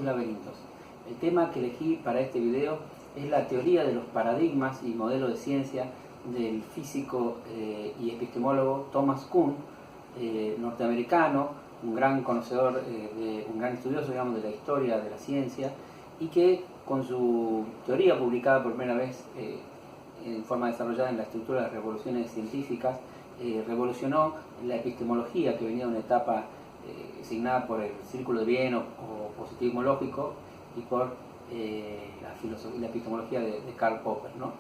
laberintos. El tema que elegí para este video es la teoría de los paradigmas y modelos de ciencia del físico y epistemólogo Thomas Kuhn, norteamericano, un gran conocedor, un gran estudioso, digamos, de la historia de la ciencia, y que con su teoría publicada por primera vez en forma desarrollada en la estructura de las revoluciones científicas, revolucionó la epistemología, que venía de una etapa asignada por el Círculo de Viena o positivismo lógico, y por la epistemología de Karl Popper, ¿no?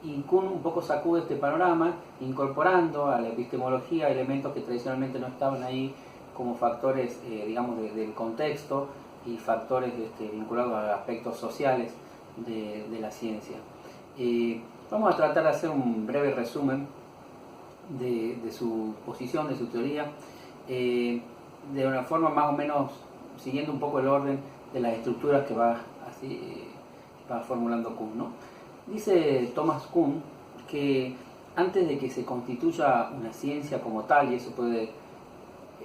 Y Kuhn un poco sacude este panorama, incorporando a la epistemología elementos que tradicionalmente no estaban ahí, como factores, digamos, del contexto y factores vinculados a aspectos sociales de la ciencia. Vamos a tratar de hacer un breve resumen de su posición, de su teoría, de una forma más o menos siguiendo un poco el orden de las estructuras que va formulando Kuhn, ¿no? Dice Thomas Kuhn que antes de que se constituya una ciencia como tal, y eso puede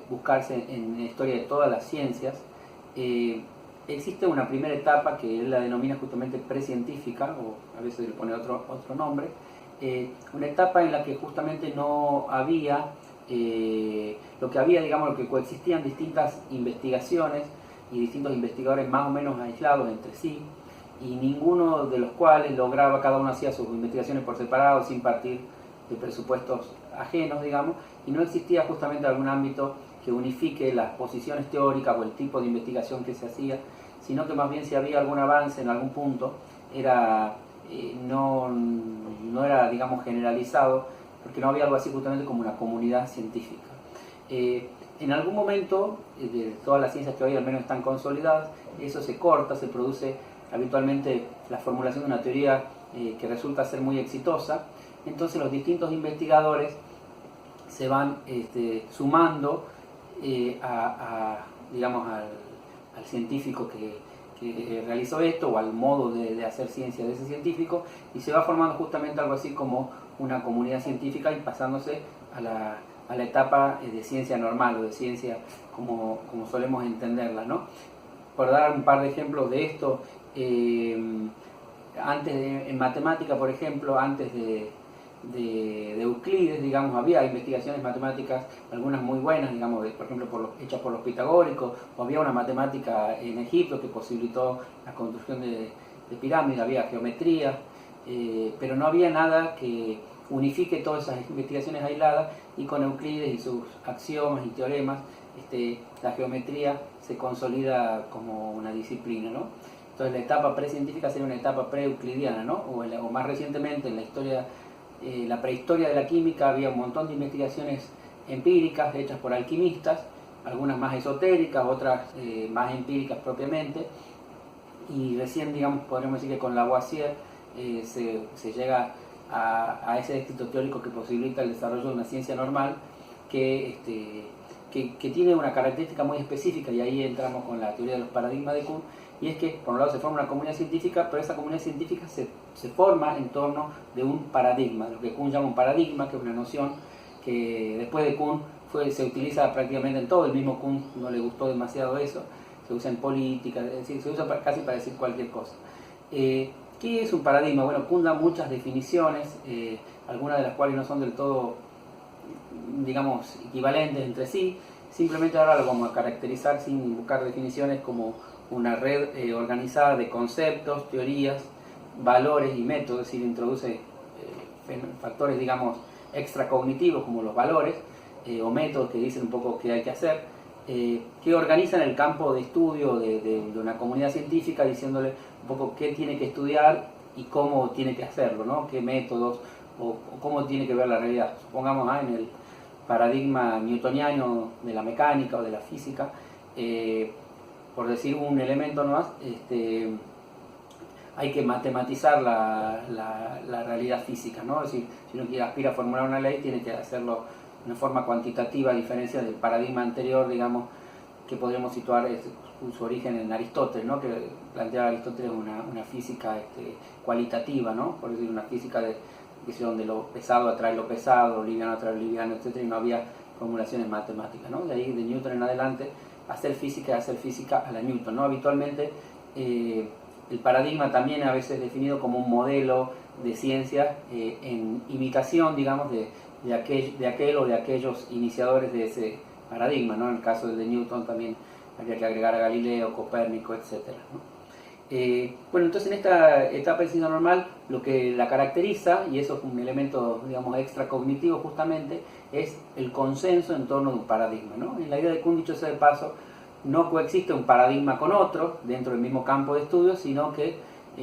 buscarse en la historia de todas las ciencias, existe una primera etapa que él la denomina justamente precientífica, o a veces le pone otro nombre, una etapa en la que justamente no había, lo que coexistían distintas investigaciones y distintos investigadores más o menos aislados entre sí, y ninguno de los cuales lograba, cada uno hacía sus investigaciones por separado, sin partir de presupuestos ajenos, digamos, y no existía justamente algún ámbito que unifique las posiciones teóricas o el tipo de investigación que se hacía, sino que más bien si había algún avance en algún punto, no era, digamos, generalizado, porque no había algo así justamente como una comunidad científica. En algún momento, de todas las ciencias que hoy al menos están consolidadas, eso se corta, se produce habitualmente la formulación de una teoría que resulta ser muy exitosa. Entonces los distintos investigadores se van sumando digamos, al científico que realizó esto, o al modo de hacer ciencia de ese científico, y se va formando justamente algo así como una comunidad científica, y pasándose a la etapa de ciencia normal, o de ciencia como solemos entenderla, ¿no? Por dar un par de ejemplos de esto, en matemática, por ejemplo, antes de Euclides, digamos, había investigaciones matemáticas, algunas muy buenas, digamos, por ejemplo, hechas por los pitagóricos, o había una matemática en Egipto que posibilitó la construcción de pirámides, había geometría, pero no había nada que unifique todas esas investigaciones aisladas, y con Euclides y sus axiomas y teoremas, la geometría se consolida como una disciplina, ¿no? Entonces la etapa precientífica sería una etapa pre-euclidiana, ¿no? O más recientemente, en la historia, la prehistoria de la química, había un montón de investigaciones empíricas hechas por alquimistas, algunas más esotéricas, otras más empíricas propiamente, y recién, digamos, podríamos decir que con Lavoisier se llega a ese éxito teórico que posibilita el desarrollo de una ciencia normal que tiene una característica muy específica, y ahí entramos con la teoría de los paradigmas de Kuhn, y es que por un lado se forma una comunidad científica, pero esa comunidad científica se forma en torno de un paradigma, lo que Kuhn llama un paradigma, que es una noción que después de Kuhn se utiliza prácticamente en todo. El mismo Kuhn no le gustó demasiado eso, se usa en política, es decir, se usa casi para decir cualquier cosa. ¿Qué es un paradigma? Bueno, Kuhn da muchas definiciones, algunas de las cuales no son del todo, digamos, equivalentes entre sí. Simplemente ahora lo vamos a caracterizar, sin buscar definiciones, como una red organizada de conceptos, teorías, valores y métodos, es decir, introduce factores, digamos, extracognitivos como los valores, o métodos que dicen un poco qué hay que hacer, que organizan el campo de estudio de una comunidad científica, diciéndole un poco qué tiene que estudiar y cómo tiene que hacerlo, ¿no? Qué métodos o cómo tiene que ver la realidad. Supongamos en el paradigma newtoniano de la mecánica o de la física, por decir un elemento nomás, hay que matematizar la realidad física, ¿no? Es decir, si uno aspira a formular una ley, tiene que hacerlo de una forma cuantitativa, a diferencia del paradigma anterior, digamos, que podríamos situar su origen en Aristóteles, ¿no? Que planteaba Aristóteles una física cualitativa, ¿no? Por decir, una física donde lo pesado atrae lo pesado, lo liviano atrae lo liviano, etc., y no había formulaciones matemáticas, ¿no? De ahí, de Newton en adelante, hacer física y hacer física a la Newton, ¿no? Habitualmente el paradigma también a veces definido como un modelo de ciencia en imitación, digamos, de aquel o de aquellos iniciadores de ese paradigma, ¿no? En el caso de Newton también habría que agregar a Galileo, Copérnico, etc., ¿no? Bueno, entonces en esta etapa de ciencia normal lo que la caracteriza, y eso es un elemento, digamos, extra cognitivo justamente, es el consenso en torno de un paradigma, ¿no? En la idea de Kuhn, dicho sea de paso, no coexiste un paradigma con otro dentro del mismo campo de estudio, sino que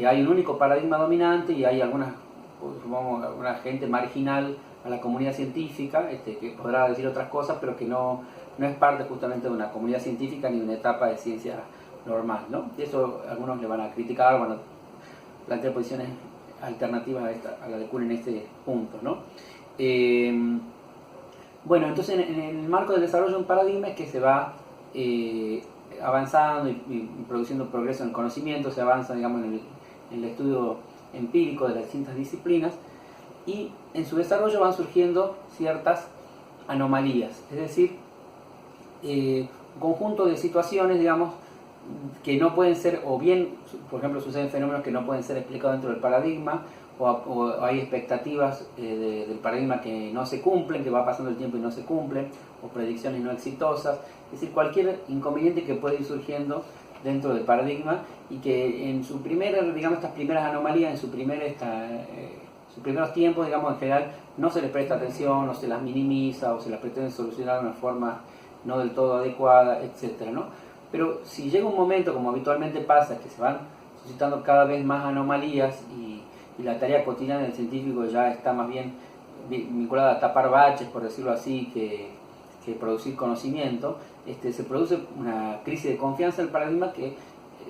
hay un único paradigma dominante y hay alguna gente marginal a la comunidad científica que podrá decir otras cosas, pero que no es parte justamente de una comunidad científica ni de una etapa de ciencia normal, ¿no? Y eso algunos le van a criticar, van a plantear posiciones alternativas a la de Kuhn en este punto, ¿no? Bueno, entonces en el marco del desarrollo de un paradigma es que se va avanzando y produciendo progreso en el conocimiento, se avanza, digamos, en el estudio empírico de las distintas disciplinas, y en su desarrollo van surgiendo ciertas anomalías, es decir, un conjunto de situaciones, digamos, que no pueden ser, o bien, por ejemplo, suceden fenómenos que no pueden ser explicados dentro del paradigma, o hay expectativas del paradigma que no se cumplen, que va pasando el tiempo y no se cumplen, o predicciones no exitosas, es decir, cualquier inconveniente que puede ir surgiendo dentro del paradigma y que en su digamos, estas primeras anomalías, en sus primeros tiempos, digamos, en general no se les presta atención, o se las minimiza, o se las pretende solucionar de una forma no del todo adecuada, etcétera, ¿no? Pero si llega un momento, como habitualmente pasa, que se van suscitando cada vez más anomalías y la tarea cotidiana del científico ya está más bien vinculada a tapar baches, por decirlo así, que producir conocimiento, se produce una crisis de confianza en el paradigma que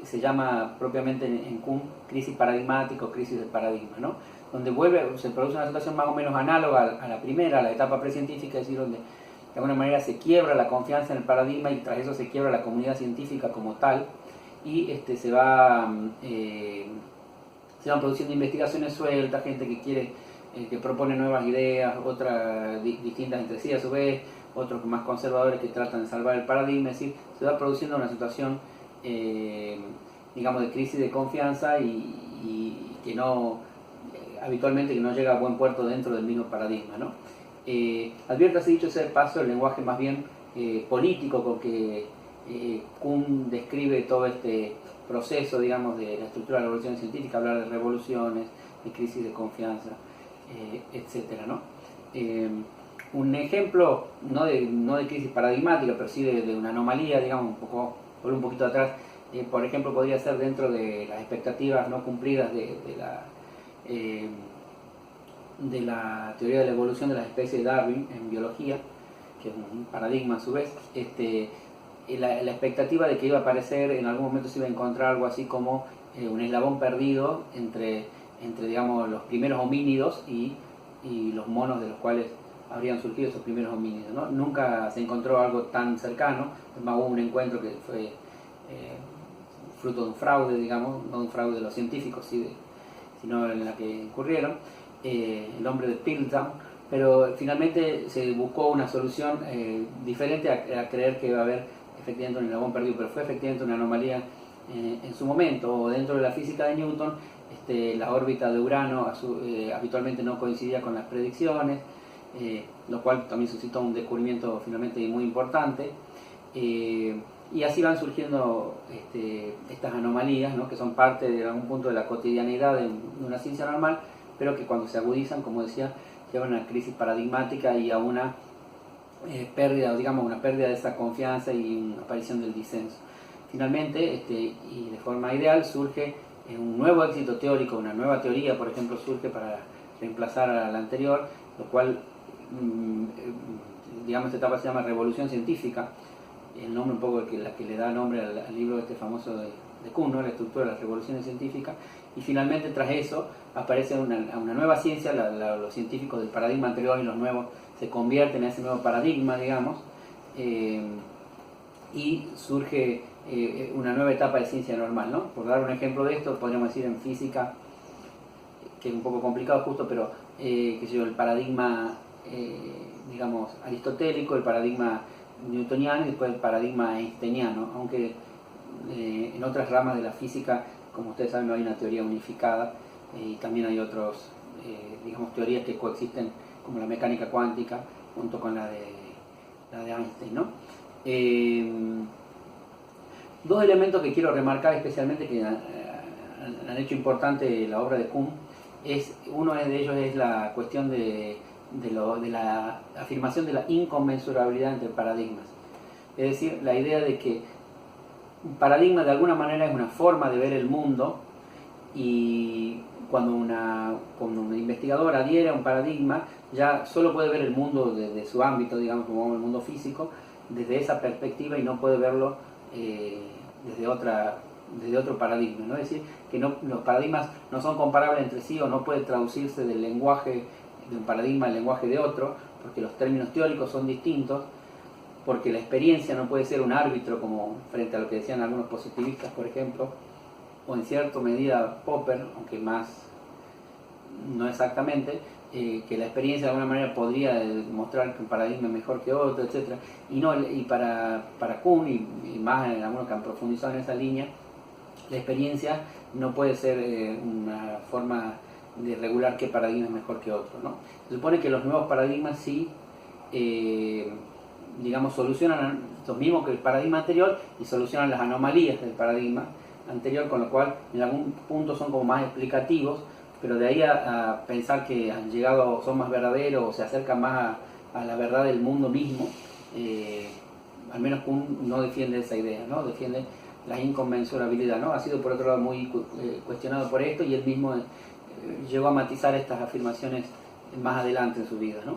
se llama propiamente en Kuhn crisis paradigmática o crisis del paradigma, ¿no? Donde se produce una situación más o menos análoga a la primera, a la etapa precientífica, es decir, donde de alguna manera se quiebra la confianza en el paradigma y tras eso se quiebra la comunidad científica como tal, y se van produciendo investigaciones sueltas, gente que quiere, que propone nuevas ideas, otras distintas entre sí a su vez, otros más conservadores que tratan de salvar el paradigma, es decir, se va produciendo una situación, digamos, de crisis de confianza y que no, habitualmente que no llega a buen puerto dentro del mismo paradigma, ¿no? Adviértase, dicho sea de paso, el lenguaje más bien político con que Kuhn describe todo este proceso, digamos, de la estructura de la revolución científica, hablar de revoluciones, de crisis de confianza, etcétera, ¿no? Un ejemplo, no de crisis paradigmática, pero sí de una anomalía, digamos, por un poquito atrás, por ejemplo, podría ser dentro de las expectativas no cumplidas de la teoría de la evolución de las especies de Darwin en biología, que es un paradigma a su vez, la expectativa de que iba a aparecer, en algún momento se iba a encontrar algo así como un eslabón perdido entre digamos, los primeros homínidos y los monos de los cuales habrían surgido esos primeros homínidos, ¿no? Nunca se encontró algo tan cercano, además hubo un encuentro que fue fruto de un fraude, digamos, no de un fraude de los científicos, sino en la que incurrieron, el hombre de Piltdown, pero finalmente se buscó una solución diferente a creer que iba a haber efectivamente un eslabón perdido, pero fue efectivamente una anomalía en su momento. O dentro de la física de Newton, la órbita de Urano habitualmente no coincidía con las predicciones, lo cual también suscitó un descubrimiento finalmente muy importante. Y así van surgiendo estas anomalías, ¿no? Que son parte de algún punto de la cotidianidad de una ciencia normal, pero que cuando se agudizan, como decía, llevan a una crisis paradigmática y a una pérdida, digamos, una pérdida de esa confianza y una aparición del disenso. Finalmente, y de forma ideal, surge un nuevo éxito teórico, una nueva teoría, por ejemplo, surge para reemplazar a la anterior, lo cual, digamos, esta etapa se llama revolución científica, el nombre un poco la que le da nombre al libro famoso de Kuhn, ¿no? La estructura de las revoluciones científicas, y finalmente tras eso aparece una nueva ciencia, los científicos del paradigma anterior y los nuevos se convierten en ese nuevo paradigma, digamos, y surge una nueva etapa de ciencia normal, ¿no? Por dar un ejemplo de esto, podríamos decir en física, que es un poco complicado justo, pero qué sé yo, el paradigma, digamos, aristotélico, el paradigma newtoniano y después el paradigma einsteiniano, aunque en otras ramas de la física, como ustedes saben, no hay una teoría unificada y también hay otros, digamos, teorías que coexisten, como la mecánica cuántica junto con la de Einstein, ¿no? Dos elementos que quiero remarcar especialmente que han hecho importante la obra de Kuhn, uno de ellos es la cuestión de la afirmación de la inconmensurabilidad entre paradigmas. Es decir, la idea de que un paradigma de alguna manera es una forma de ver el mundo, y cuando un investigador adhiere a un paradigma, ya solo puede ver el mundo desde su ámbito, digamos, como el mundo físico, desde esa perspectiva, y no puede verlo desde otro paradigma, ¿no? Es decir, que los paradigmas no son comparables entre sí, o no puede traducirse del lenguaje de un paradigma al lenguaje de otro, porque los términos teóricos son distintos, porque la experiencia no puede ser un árbitro, como frente a lo que decían algunos positivistas, por ejemplo, o en cierta medida Popper, aunque más no exactamente, que la experiencia de alguna manera podría demostrar que un paradigma es mejor que otro, etc. Y para Kuhn, y más en algunos que han profundizado en esa línea, la experiencia no puede ser una forma de regular qué paradigma es mejor que otro, ¿no? Se supone que los nuevos paradigmas sí, digamos, solucionan lo mismo que el paradigma anterior, y solucionan las anomalías del paradigma anterior, con lo cual en algún punto son como más explicativos, pero de ahí a pensar que han llegado, son más verdaderos o se acercan más a la verdad del mundo mismo, al menos Kuhn no defiende esa idea, ¿no? Defiende la inconmensurabilidad, ¿no? Ha sido por otro lado muy cuestionado por esto, y él mismo llegó a matizar estas afirmaciones más adelante en su vida, ¿no?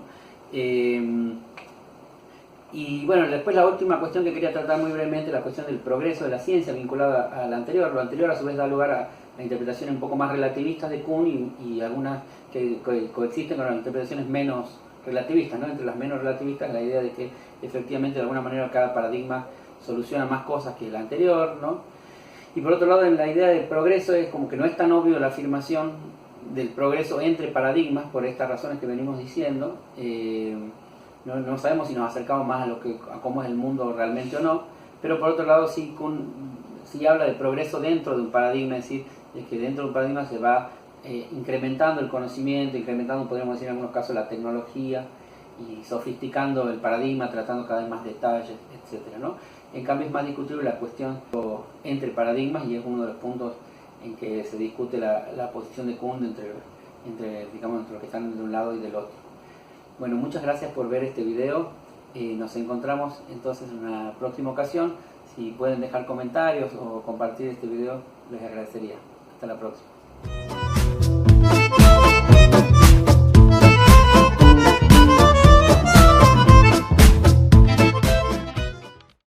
Y bueno, después la última cuestión que quería tratar muy brevemente, la cuestión del progreso de la ciencia vinculada a la anterior. Lo anterior a su vez da lugar a interpretaciones un poco más relativistas de Kuhn, y algunas que coexisten con las interpretaciones menos relativistas, ¿no? Entre las menos relativistas, la idea de que efectivamente de alguna manera cada paradigma soluciona más cosas que el anterior, ¿no? Y por otro lado, en la idea del progreso es como que no es tan obvio la afirmación del progreso entre paradigmas, por estas razones que venimos diciendo. No sabemos si nos acercamos más a cómo es el mundo realmente o no, pero por otro lado sí habla de progreso dentro de un paradigma, es decir, de que dentro de un paradigma se va incrementando el conocimiento, incrementando, podríamos decir en algunos casos, la tecnología, y sofisticando el paradigma, tratando cada vez más detalles, etcétera, ¿no? En cambio es más discutible la cuestión entre paradigmas, y es uno de los puntos en que se discute la posición de Kuhn entre los que están de un lado y del otro. Bueno, muchas gracias por ver este video. Nos encontramos entonces en una próxima ocasión. Si pueden dejar comentarios o compartir este video, les agradecería. Hasta la próxima.